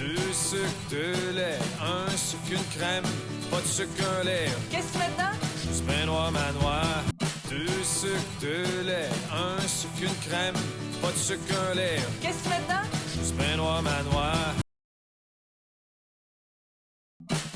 Du sucre, de lait, un sucre, une crème, pas de sucre, un lait. Qu'est-ce que maintenant? Du pain noir manoir. Du sucre, de lait, un sucre, une crème, pas de sucre, un lait. Qu'est-ce que maintenant? Du pain noir manoir.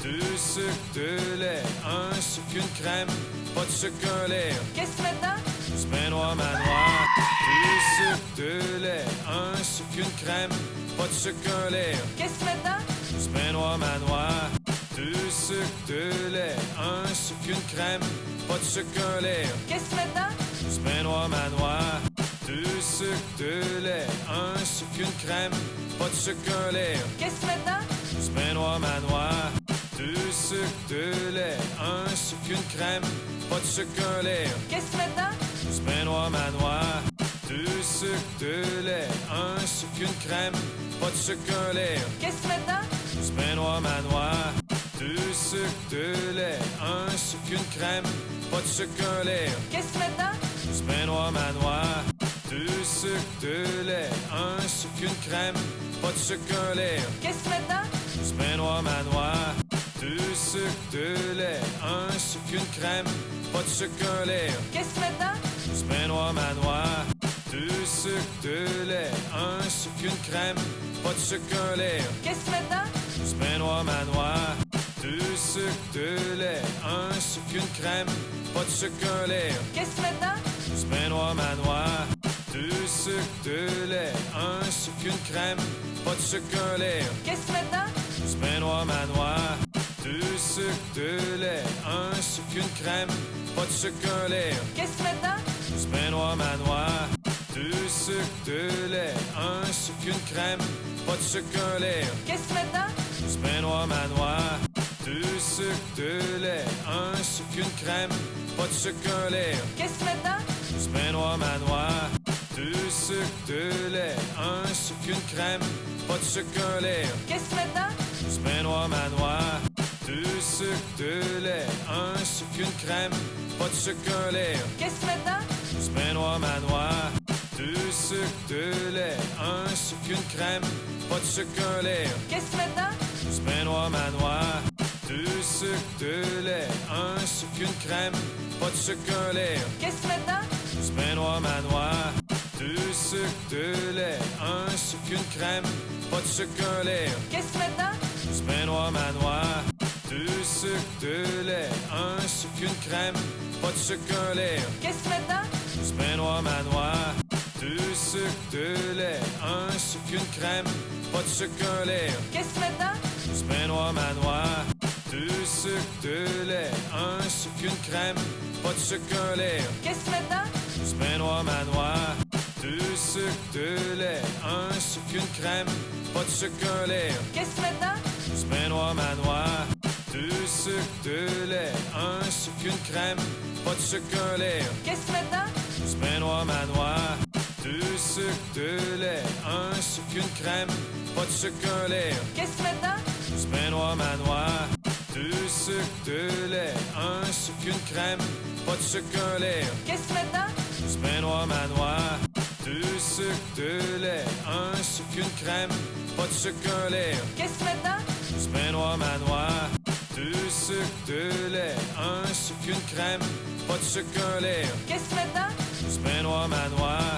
Du sucre, de lait, un sucre, une crème, pas de sucre, un lait. Qu'est-ce que maintenant? Du pain noir manoir. Du sucre, de lait, un sucre, une crème, pas de sucre, un lait. Qu'est-ce que maintenant? Du pain noir manoir. Du sucre, de lait, un sucre, une crème, pas de sucre, un lait. Qu'est-ce que maintenant? Du pain noir manoir. Du sucre, de lait, un sucre, une crème, pas de sucre, un lait. Qu'est-ce que maintenant? Du pain noir manoir. Du sucre, de lait, un sucre, une crème, pas de sucre, un lait. Qu'est-ce que maintenant? Du pain noir manoir. Du sucre, de lait, un sucre, une crème, pas de sucre, un lait. Qu'est-ce que maintenant? Du pain noir manoir. Du sucre, de lait, un sucre, une crème, pas de sucre, un lait. Qu'est-ce que maintenant? Du pain noir manoir. Du sucre, de lait, un sucre, une crème, pas de sucre, un lait. Qu'est-ce que maintenant? Du pain noir manoir. Du sucre, de lait, un sucre, une crème, pas de sucre, un lait. Qu'est-ce que maintenant? Du pain noir manoir. Du sucre, de lait, un sucre, une crème, pas de sucre, un lait. Qu'est-ce que maintenant? Du pain noir manoir. Du sucre, de lait, un sucre, une crème, pas de sucre, un lait. Qu'est-ce que maintenant? Du pain noir manoir. Du sucre, de lait, un sucre, une crème, pas de sucre, un lait. Qu'est-ce que maintenant? Du pain noir manoir. Du sucre, de lait, un sucre, une crème, pas de sucre, un lait. Qu'est-ce que maintenant? Du pain noir manoir. Du sucre, de lait, un sucre, une crème, pas de sucre, un lait. Qu'est-ce que maintenant? Du pain noir manoir. Du sucre, de lait, un sucre, une crème, pas de sucre, un lait. Qu'est-ce que maintenant? Du pain noir manoir. Du sucre, de lait, un sucre, une crème, pas de sucre, un lait. Qu'est-ce que maintenant? Du pain noir manoir. Du sucre, de lait, un sucre, une crème, pas de sucre, un lait. Qu'est-ce que maintenant? Du pain noir manoir. Du sucre, de lait, un sucre, une crème, pas de sucre, un lait. Qu'est-ce que maintenant? Du pain noir manoir. Du sucre, de lait, un sucre, une crème, pas de sucre, un lait. Qu'est-ce que maintenant? Du pain noir manoir. Du sucre, de lait, un sucre, une crème, pas de sucre, un lait. Qu'est-ce que maintenant? Du pain noir manoir. Du sucre, de lait, un sucre, une crème, pas de sucre, un lait. Qu'est-ce que maintenant? Du pain noir manoir. Du sucre, de lait, un sucre, une crème, pas de sucre, un lait. Qu'est-ce que maintenant? Du pain noir manoir. Du sucre, de lait, un sucre, une crème, pas de sucre, un lait. Qu'est-ce que maintenant? Du pain noir manoir. Du sucre, de lait, un sucre, une crème, pas de sucre, un lait. Qu'est-ce que maintenant? Du pain noir manoir. Du sucre, de lait, un sucre, une crème, pas de sucre, un lait. Qu'est-ce que maintenant? Du pain noir manoir. Du sucre, de lait, un sucre, une crème, pas de sucre, un lait. Qu'est-ce que maintenant? Du pain noir manoir. Du sucre, de lait, un sucre, une crème, pas de sucre, un lait. Qu'est-ce que maintenant? Du pain noir manoir. Du sucre, de lait, un sucre, une crème, pas de sucre, un lait. Qu'est-ce que maintenant? Du pain noir manoir. Du sucre, de lait, un sucre, une crème, pas de sucre, un lait. Qu'est-ce que maintenant? Du pain noir manoir.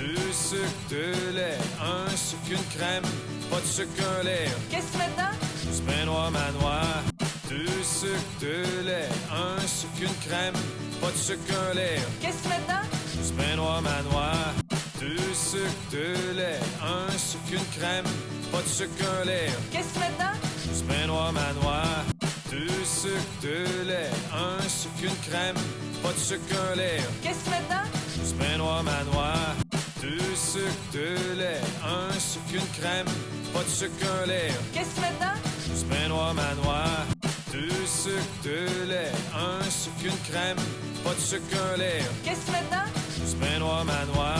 Du sucre, de lait, un sucre, une crème, pas de sucre, un lait. Qu'est-ce que maintenant? Du pain noir manoir. Du sucre, de lait, un sucre, une crème, pas de sucre, un lait. Qu'est-ce que maintenant? Du pain noir manoir. Du sucre, de lait, un sucre, une crème, pas de sucre, un lait. Qu'est-ce que maintenant? Du pain noir manoir. Du sucre, de lait, un sucre, une crème, pas de sucre, un lait. Qu'est-ce que maintenant? Du pain noir manoir. Du sucre, de lait, un sucre, une crème, pas de sucre, un lait. Qu'est-ce que maintenant? Du pain noir manoir. Du sucre, de lait, un sucre, une crème, pas de sucre, un lait. Qu'est-ce que maintenant? Du pain noir manoir.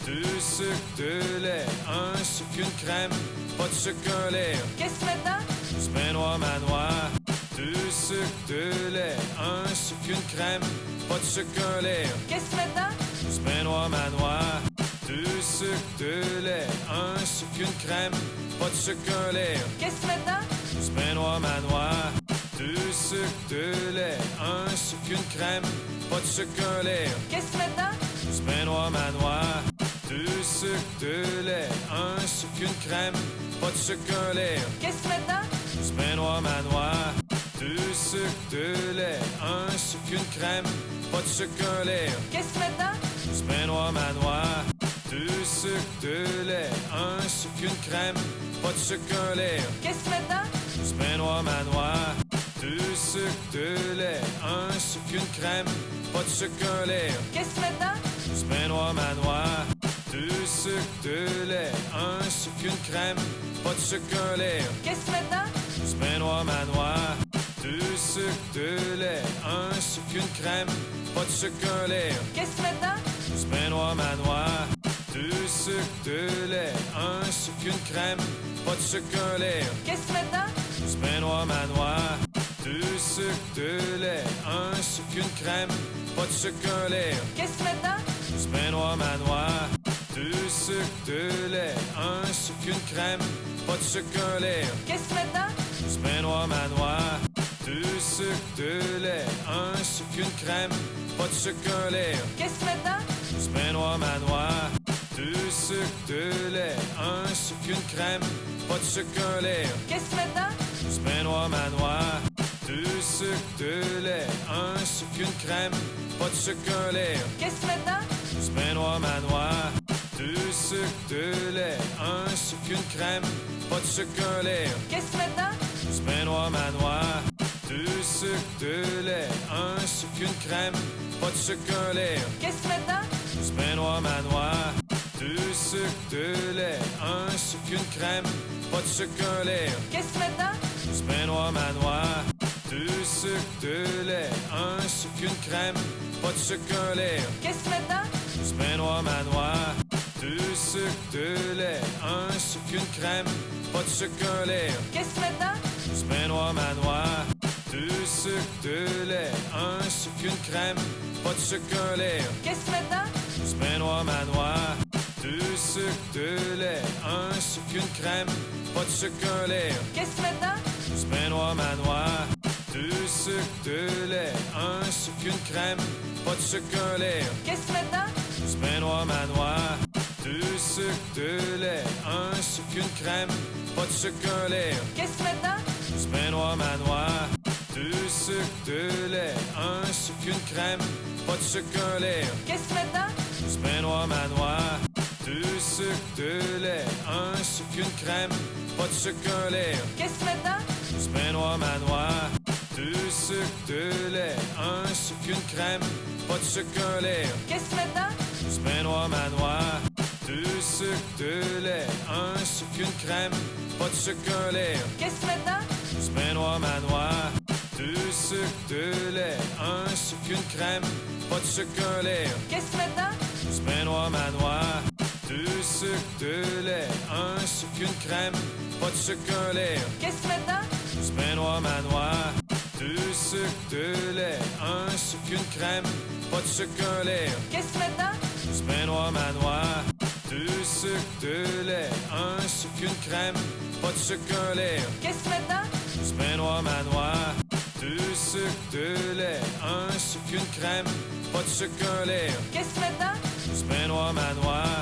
Du sucre, de lait, un sucre, une crème, pas de sucre, un lait. Qu'est-ce que maintenant? Du pain noir manoir. Du sucre, de lait, un sucre, une crème, pas de sucre, un lait. Qu'est-ce que maintenant? Du pain noir manoir. du sucre, de lait, un sucre, une crème, pas de sucre, un lait. Qu'est-ce que tu mets dedans? Du pain noir manoir, du sucre, de lait, un sucre, une crème, pas de sucre, un lait. Qu'est-ce que tu mets dedans? Du pain noir manoir, du sucre, de lait, un sucre, une crème, pas de sucre, un lait. Qu'est-ce que tu mets dedans? Du pain noir manoir, du sucre, de lait, un sucre, une crème, pas de sucre, un lait. Qu'est-ce que tu mets dedans? Du pain noir manoir, du sucre, de lait, un sucre, une crème, pas de sucre, un lait. Qu'est-ce que tu mets dedans? Du pain noir manoir, du sucre, de lait, un sucre, une crème, pas de sucre, un lait. Qu'est-ce que tu mets dedans? Du pain noir manoir, du sucre, de lait, un sucre, une crème, pas de sucre, un lait. Qu'est-ce que tu mets dedans? Du pain noir manoir, du sucre, de lait, un sucre, une crème, pas de sucre, un lait. Qu'est-ce que tu mets dedans? Du pain noir manoir, du sucre, de lait, un sucre, une crème, pas de sucre, un lait. Qu'est-ce que tu mets dedans? Du pain noir manoir, du sucre, de lait, un sucre, une crème, pas de sucre, un lait. Qu'est-ce que tu mets dedans? Du pain noir manoir, du sucre, de lait, un sucre, une crème, pas de sucre, un lait. Qu'est-ce que tu mets dedans? Du pain noir manoir, du sucre, de lait, un sucre, une crème, pas de sucre, un lait. Qu'est-ce que tu mets dedans? Du pain noir manoir, du sucre, de lait, un sucre, une crème, pas de sucre, un lait. Qu'est-ce que tu mets dedans? Du pain noir manoir, du sucre, de lait, un sucre, une crème, pas de sucre, un lait. Qu'est-ce que tu mets dedans? Du pain noir manoir, du sucre, de lait, un sucre, une crème, pas de sucre, un lait. Qu'est-ce que tu mets dedans? Du pain noir manoir, du sucre, de lait, un sucre, une crème, pas de sucre, un lait. Qu'est-ce que tu mets dedans? Du pain noir manoir, du sucre, de lait, un sucre, une crème, pas de sucre, un lait. Qu'est-ce que tu mets dedans? Du pain noir manoir, du sucre, de lait, un sucre, une crème, pas de sucre, un lait. Qu'est-ce que tu mets dedans? Du pain noir manoir, du sucre, de lait, un sucre, une crème, pas de sucre, un lait. Qu'est-ce que tu mets dedans? Du pain noir manoir, du sucre, de lait, un sucre, une crème, pas de sucre, un lait. Qu'est-ce que tu mets dedans? Du pain noir manoir, du sucre, de lait, un sucre, une crème, pas de sucre, un lait. Qu'est-ce que tu mets dedans? Du pain noir manoir, du sucre, de lait, un sucre, une crème, pas de sucre, un lait. Qu'est-ce que tu mets dedans? Du pain noir manoir, du sucre, de lait, un sucre, une crème, pas de sucre, un lait. Qu'est-ce que tu mets dedans? Du pain noir manoir, du sucre, de lait, un sucre, une crème, pas de sucre, un lait. Qu'est-ce que tu mets dedans? Du pain noir manoir, du sucre, de lait, un sucre, une crème, pas de sucre, un lait. Qu'est-ce que tu mets dedans? Du pain noir manoir, du sucre, de lait, un sucre, une crème, pas de sucre, un lait. Qu'est-ce que tu mets dedans? Du pain noir manoir, du sucre, de lait, un sucre, une crème, pas de sucre, un lait. Qu'est-ce que tu mets dedans? Du pain noir manoir, du sucre, de lait, un sucre, une crème, pas de sucre, un lait. Qu'est-ce que tu mets dedans? Du pain noir manoir, du sucre, de lait, un sucre, une crème, pas de sucre, un lait. Qu'est-ce que tu mets dedans? Du pain noir manoir, du sucre, de lait, un sucre, une crème, pas de sucre, un lait. Qu'est-ce que tu mets dedans? Du pain noir manoir, du sucre, de lait, un sucre, une crème, pas de sucre, un lait. Qu'est-ce que tu mets dedans? Du pain noir manoir, du sucre, de lait, un sucre, une crème, pas de sucre, un lait. Qu'est-ce que tu mets dedans? Du pain noir manoir,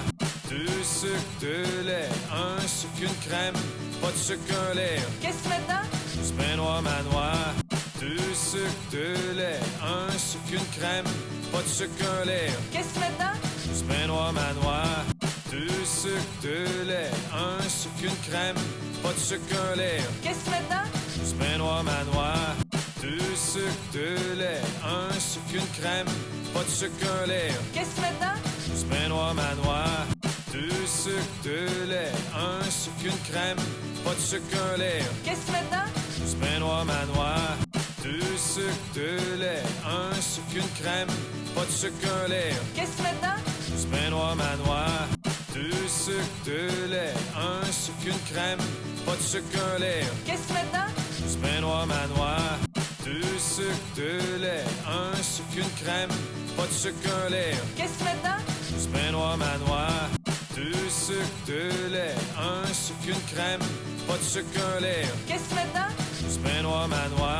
du sucre, de lait, un sucre, une crème, pas de sucre, un lait. Qu'est-ce que tu mets dedans? Du pain noir manoir, du sucre, de lait, un sucre, une crème, pas de sucre, un lait. Qu'est-ce que tu mets dedans? Du pain noir manoir, du sucre, de lait, un sucre, une crème, pas de sucre, un lait. Qu'est-ce que tu mets dedans? Du pain noir manoir, du sucre, de lait, un sucre, une crème, pas de sucre, un lait. Qu'est-ce que tu mets dedans? Du pain noir manoir, du sucre, de lait, un sucre, une crème, pas de sucre, un lait. Qu'est-ce que tu mets dedans? Du pain noir manoir, du sucre, de lait, un sucre, une crème, pas de sucre, un lait. Qu'est-ce que tu mets dedans? Du pain noir manoir, du sucre, de lait, un sucre, une crème, pas de sucre, un lait. Qu'est-ce que tu mets dedans? Du pain noir manoir, du sucre, de lait, un sucre, une crème, pas de sucre, un lait. Qu'est-ce que tu mets dedans? Du pain noir manoir, Du sucre, du lait, un sucre, une crème, pas de sucre, un lait. Qu'est-ce que tu mets dedans? Du pain noir manoir.